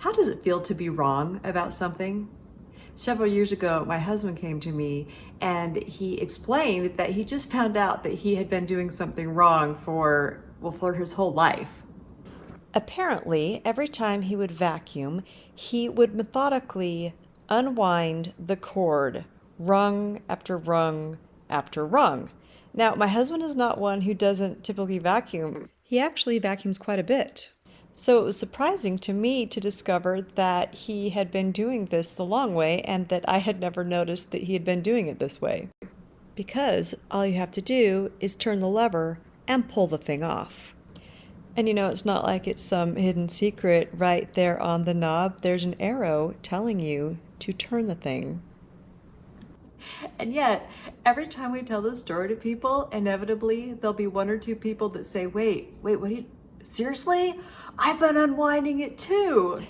How does it feel to be wrong about something? Several years ago, my husband came to me and he explained that he just found out that he had been doing something wrong for his whole life. Apparently, every time he would vacuum, he would methodically unwind the cord, rung after rung after rung. Now, my husband is not one who doesn't typically vacuum. He actually vacuums quite a bit. So it was surprising to me to discover that he had been doing this the long way and that I had never noticed that he had been doing it this way. Because all you have to do is turn the lever and pull the thing off. And it's not like it's some hidden secret right there on the knob. There's an arrow telling you to turn the thing. And yet, every time we tell this story to people, inevitably there'll be one or two people that say, wait, what do you, seriously? I've been unwinding it too.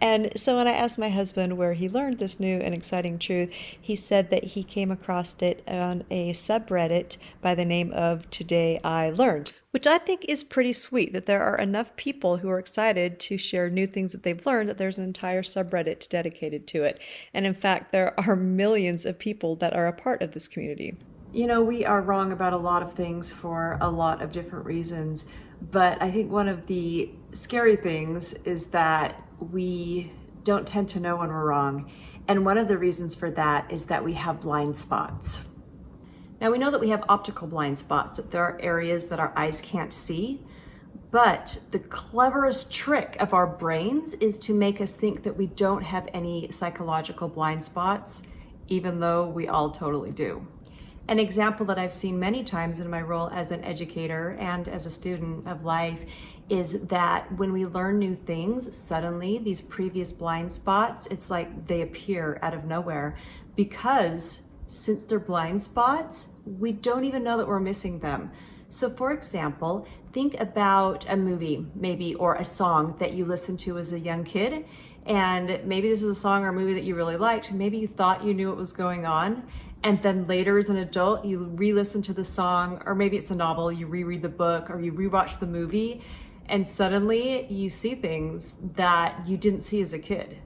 And so when I asked my husband where he learned this new and exciting truth, he said that he came across it on a subreddit by the name of Today I Learned, which I think is pretty sweet, that there are enough people who are excited to share new things that they've learned that there's an entire subreddit dedicated to it. And in fact, there are millions of people that are a part of this community. We are wrong about a lot of things for a lot of different reasons, but I think one of the scary things is that we don't tend to know when we're wrong. And one of the reasons for that is that we have blind spots. Now, we know that we have optical blind spots, that there are areas that our eyes can't see, but the cleverest trick of our brains is to make us think that we don't have any psychological blind spots, even though we all totally do. An example that I've seen many times in my role as an educator and as a student of life is that when we learn new things, suddenly these previous blind spots, it's like they appear out of nowhere, because since they're blind spots, we don't even know that we're missing them. So for example, think about a movie maybe, or a song that you listened to as a young kid, and maybe this is a song or a movie that you really liked. Maybe you thought you knew what was going on, and then later as an adult, you re-listen to the song, or maybe it's a novel, you reread the book, or you rewatch the movie, and suddenly you see things that you didn't see as a kid.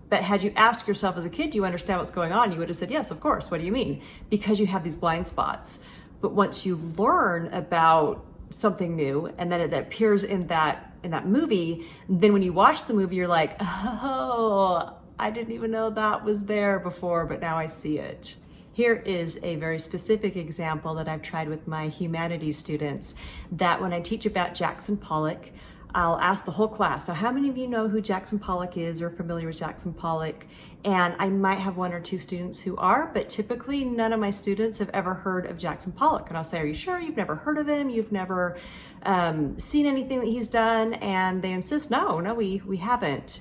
But had you asked yourself as a kid, do you understand what's going on? You would have said, yes, of course. What do you mean? Because you have these blind spots. But once you learn about something new, and then it appears in that movie, then when you watch the movie, you're like, oh, I didn't even know that was there before, but now I see it. Here is a very specific example that I've tried with my humanities students, that when I teach about Jackson Pollock, I'll ask the whole class, so how many of you know who Jackson Pollock is or familiar with Jackson Pollock? And I might have one or two students who are, but typically none of my students have ever heard of Jackson Pollock. And I'll say, are you sure you've never heard of him? You've never seen anything that he's done? And they insist, no, we haven't.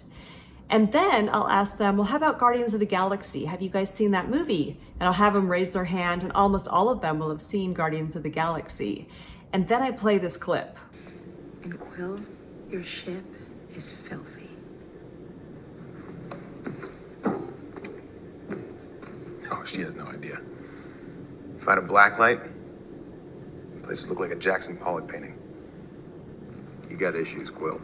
And then I'll ask them, well, how about Guardians of the Galaxy? Have you guys seen that movie? And I'll have them raise their hand, and almost all of them will have seen Guardians of the Galaxy. And then I play this clip. And Quill, your ship is filthy. Oh, she has no idea. If I had a black light, the place would look like a Jackson Pollock painting. You got issues, Quill.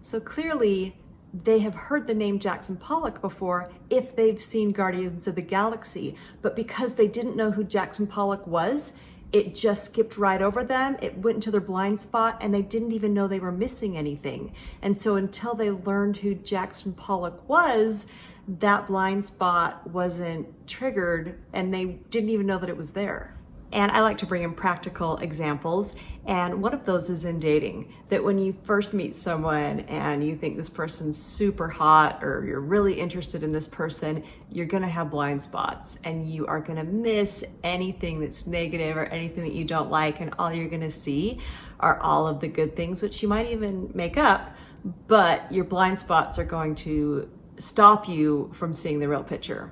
So clearly, they have heard the name Jackson Pollock before if they've seen Guardians of the Galaxy, but because they didn't know who Jackson Pollock was, it just skipped right over them. It went into their blind spot, and they didn't even know they were missing anything. And so until they learned who Jackson Pollock was, that blind spot wasn't triggered, and they didn't even know that it was there. And I like to bring in practical examples. And one of those is in dating, that when you first meet someone and you think this person's super hot, or you're really interested in this person, you're gonna have blind spots, and you are gonna miss anything that's negative or anything that you don't like, and all you're gonna see are all of the good things, which you might even make up, but your blind spots are going to stop you from seeing the real picture.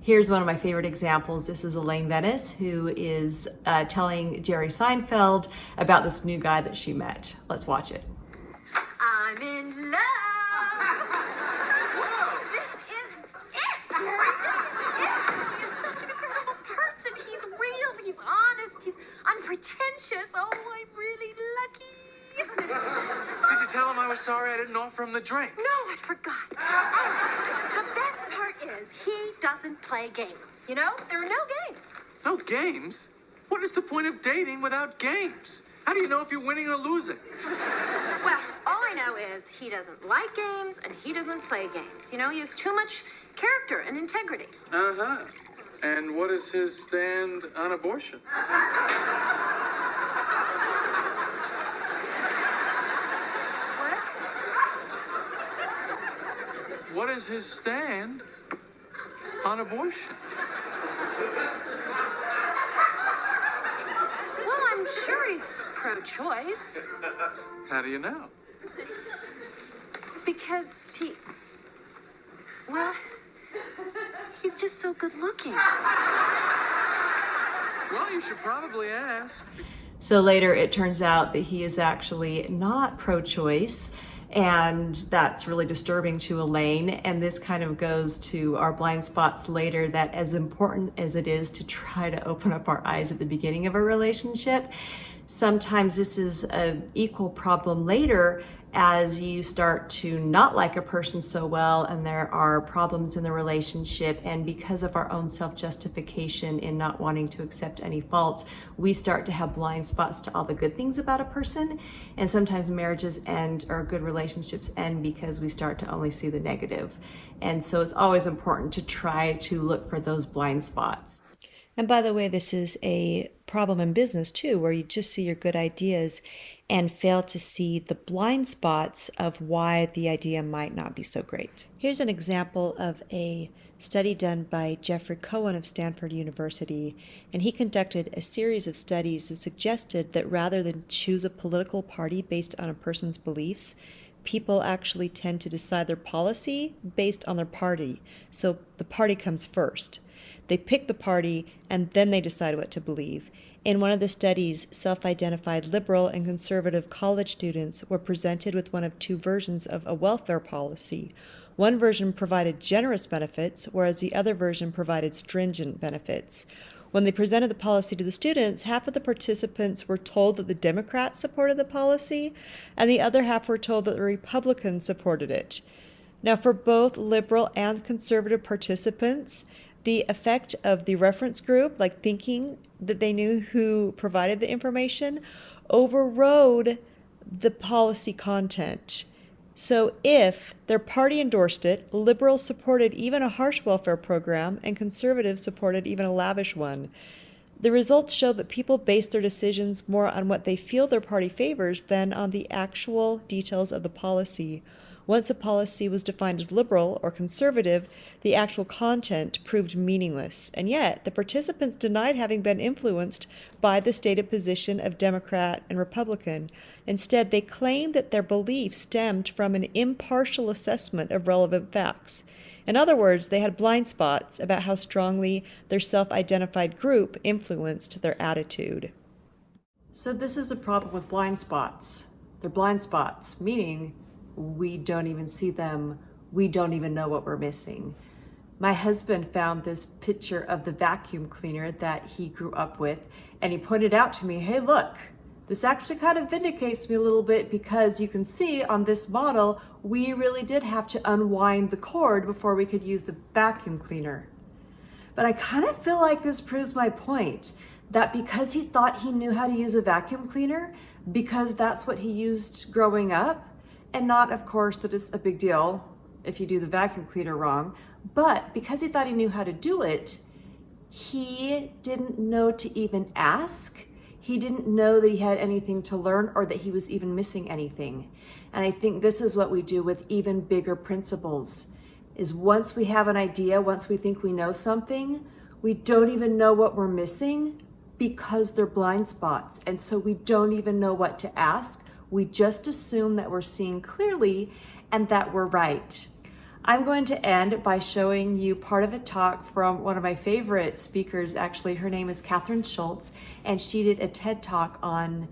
Here's one of my favorite examples. This is Elaine Venice, who is telling Jerry Seinfeld about this new guy that she met. Let's watch it. I'm in love. This is it, Jerry. This is it. He is such an incredible person. He's real. He's honest. He's unpretentious. Oh, I'm really lucky. Did you tell him I was sorry I didn't offer him the drink. No, I forgot. The best part is he doesn't play games. You know, there are no games. No games? What is the point of dating without games? How do you know if you're winning or losing? Well, all I know is he doesn't like games and he doesn't play games. You know, he has too much character and integrity. Uh-huh. And what is his stand on abortion? What is his stand on abortion? Well, I'm sure he's pro-choice How do you know? because well, he's just so good looking. Well, you should probably ask. So later it turns out that he is actually not pro-choice, and that's really disturbing to Elaine. And this kind of goes to our blind spots later, that as important as it is to try to open up our eyes at the beginning of a relationship, sometimes this is an equal problem later as you start to not like a person so well and there are problems in the relationship, and because of our own self-justification in not wanting to accept any faults, we start to have blind spots to all the good things about a person. And sometimes marriages end, or good relationships end, because we start to only see the negative. And so it's always important to try to look for those blind spots. And by the way, this is a problem in business too, where you just see your good ideas and fail to see the blind spots of why the idea might not be so great. Here's an example of a study done by Jeffrey Cohen of Stanford University, and he conducted a series of studies that suggested that rather than choose a political party based on a person's beliefs, people actually tend to decide their policy based on their party. So the party comes first. They pick the party and then they decide what to believe. In one of the studies, self-identified liberal and conservative college students were presented with one of two versions of a welfare policy. One version provided generous benefits, whereas the other version provided stringent benefits. When they presented the policy to the students, half of the participants were told that the Democrats supported the policy, and the other half were told that the Republicans supported it. Now, for both liberal and conservative participants, the effect of the reference group, like thinking that they knew who provided the information, overrode the policy content. So if their party endorsed it, liberals supported even a harsh welfare program and conservatives supported even a lavish one. The results show that people base their decisions more on what they feel their party favors than on the actual details of the policy. Once a policy was defined as liberal or conservative, the actual content proved meaningless. And yet, the participants denied having been influenced by the stated position of Democrat and Republican. Instead, they claimed that their beliefs stemmed from an impartial assessment of relevant facts. In other words, they had blind spots about how strongly their self-identified group influenced their attitude. So this is a problem with blind spots. They're blind spots, meaning we don't even see them. We don't even know what we're missing. My husband found this picture of the vacuum cleaner that he grew up with, and he pointed out to me, hey, look, this actually kind of vindicates me a little bit, because you can see on this model, we really did have to unwind the cord before we could use the vacuum cleaner. But I kind of feel like this proves my point, that because he thought he knew how to use a vacuum cleaner, because that's what he used growing up, and not, of course, that it's a big deal if you do the vacuum cleaner wrong, but because he thought he knew how to do it, he didn't know to even ask. He didn't know that he had anything to learn, or that he was even missing anything. And I think this is what we do with even bigger principles, is once we have an idea, once we think we know something, we don't even know what we're missing because they're blind spots. And so we don't even know what to ask. We just assume that we're seeing clearly and that we're right. I'm going to end by showing you part of a talk from one of my favorite speakers. Actually, her name is Catherine Schultz, and she did a TED Talk on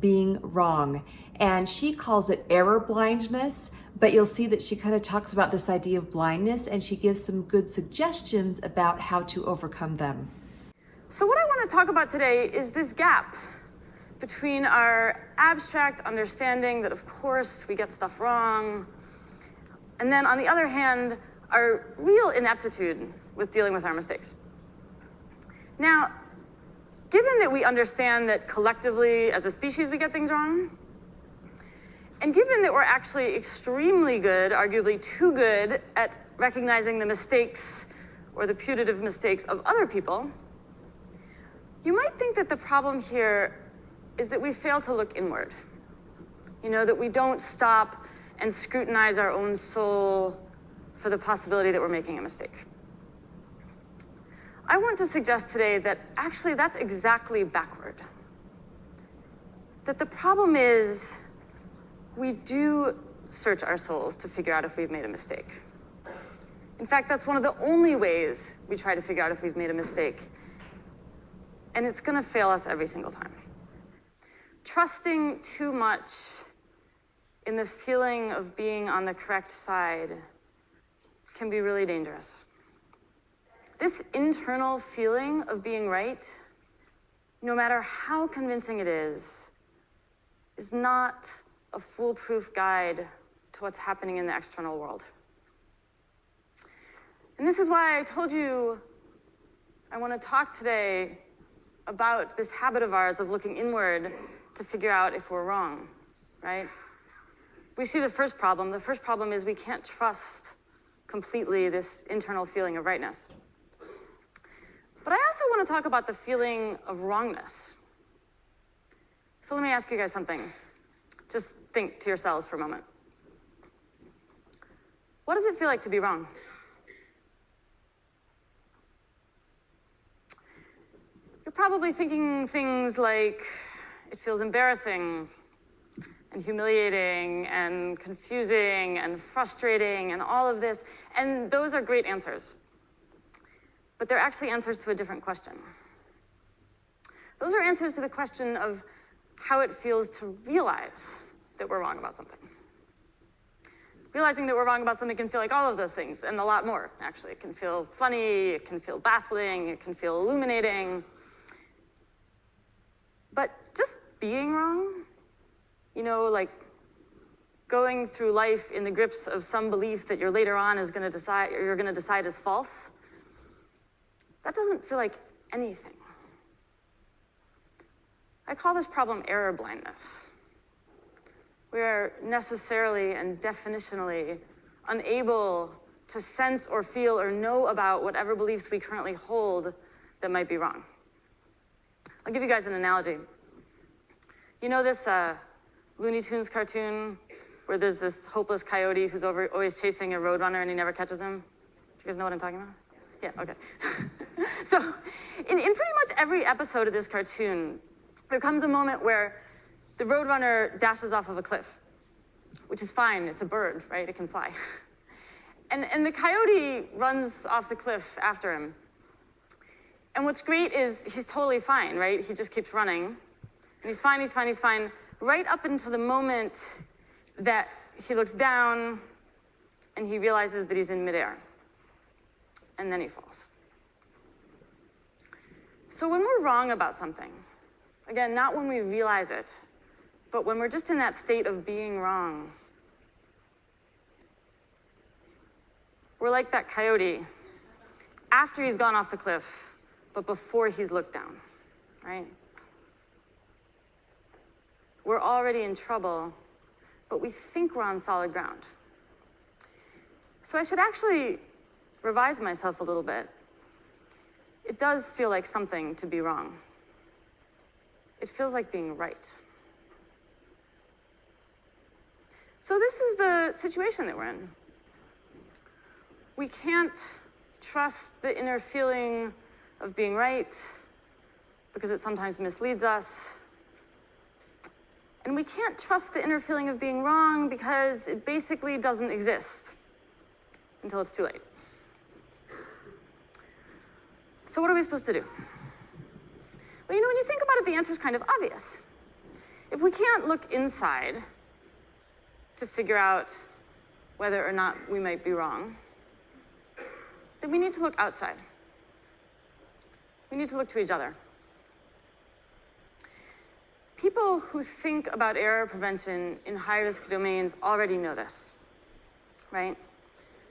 being wrong. And she calls it error blindness, but you'll see that she kind of talks about this idea of blindness, and she gives some good suggestions about how to overcome them. So what I want to talk about today is this gap between our abstract understanding that, of course, we get stuff wrong, and then, on the other hand, our real ineptitude with dealing with our mistakes. Now, given that we understand that collectively, as a species, we get things wrong, and given that we're actually extremely good, arguably too good, at recognizing the mistakes or the putative mistakes of other people, you might think that the problem here is that we fail to look inward. You know, that we don't stop and scrutinize our own soul for the possibility that we're making a mistake. I want to suggest today that actually that's exactly backward. That the problem is we do search our souls to figure out if we've made a mistake. In fact, that's one of the only ways we try to figure out if we've made a mistake. And it's gonna fail us every single time. Trusting too much in the feeling of being on the correct side can be really dangerous. This internal feeling of being right, no matter how convincing it is not a foolproof guide to what's happening in the external world. And this is why I told you I want to talk today about this habit of ours of looking inward to figure out if we're wrong, right? We see the first problem. The first problem is we can't trust completely this internal feeling of rightness. But I also want to talk about the feeling of wrongness. So let me ask you guys something. Just think to yourselves for a moment. What does it feel like to be wrong? You're probably thinking things like, it feels embarrassing and humiliating and confusing and frustrating and all of this. And those are great answers. But they're actually answers to a different question. Those are answers to the question of how it feels to realize that we're wrong about something. Realizing that we're wrong about something can feel like all of those things, and a lot more, actually. It can feel funny, it can feel baffling, it can feel illuminating. But just being wrong, you know, like going through life in the grips of some belief that you're later on is going to decide, or you're going to decide is false, that doesn't feel like anything. I call this problem error blindness. We are necessarily and definitionally unable to sense or feel or know about whatever beliefs we currently hold that might be wrong. I'll give you guys an analogy. You know this Looney Tunes cartoon where there's this hopeless coyote who's always chasing a roadrunner and he never catches him? Do you guys know what I'm talking about? Yeah, okay. So in pretty much every episode of this cartoon, there comes a moment where the roadrunner dashes off of a cliff, which is fine, it's a bird, right? It can fly. And the coyote runs off the cliff after him. And what's great is he's totally fine, right? He just keeps running. And he's fine, he's fine, he's fine, right up until the moment that he looks down and he realizes that he's in midair. And then he falls. So when we're wrong about something, again, not when we realize it, but when we're just in that state of being wrong, we're like that coyote after he's gone off the cliff, but before he's looked down, right? We're already in trouble, but we think we're on solid ground. So I should actually revise myself a little bit. It does feel like something to be wrong. It feels like being right. So this is the situation that we're in. We can't trust the inner feeling of being right because it sometimes misleads us. And we can't trust the inner feeling of being wrong because it basically doesn't exist until it's too late. So what are we supposed to do? Well, you know, when you think about it, the answer is kind of obvious. If we can't look inside to figure out whether or not we might be wrong, then we need to look outside. We need to look to each other. People who think about error prevention in high-risk domains already know this, right?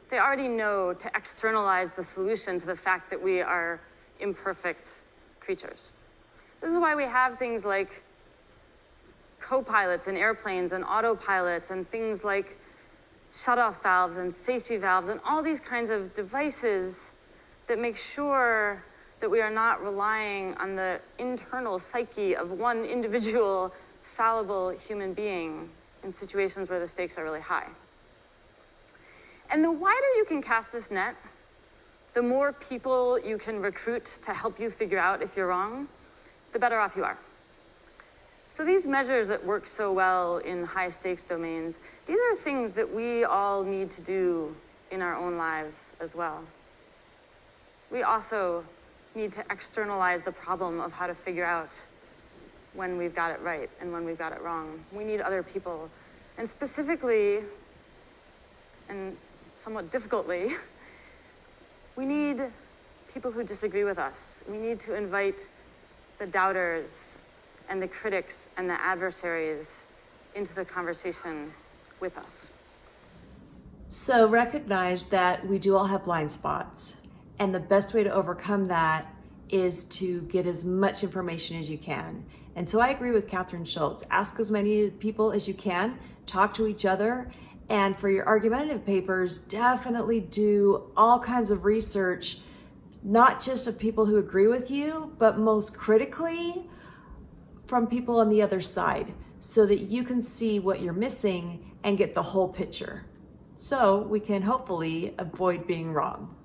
They already know to externalize the solution to the fact that we are imperfect creatures. This is why we have things like co-pilots in airplanes and autopilots and things like shutoff valves and safety valves and all these kinds of devices that make sure that we are not relying on the internal psyche of one individual fallible human being in situations where the stakes are really high. And the wider you can cast this net, the more people you can recruit to help you figure out if you're wrong, the better off you are. So these measures that work so well in high stakes domains, these are things that we all need to do in our own lives as well. We also need to externalize the problem of how to figure out when we've got it right and when we've got it wrong. We need other people. And specifically, and somewhat difficultly, we need people who disagree with us. We need to invite the doubters and the critics and the adversaries into the conversation with us. So recognize that we do all have blind spots. And the best way to overcome that is to get as much information as you can. And so I agree with Catherine Schultz. Ask as many people as you can, talk to each other, and for your argumentative papers, definitely do all kinds of research, not just of people who agree with you, but most critically from people on the other side, so that you can see what you're missing and get the whole picture. So we can hopefully avoid being wrong.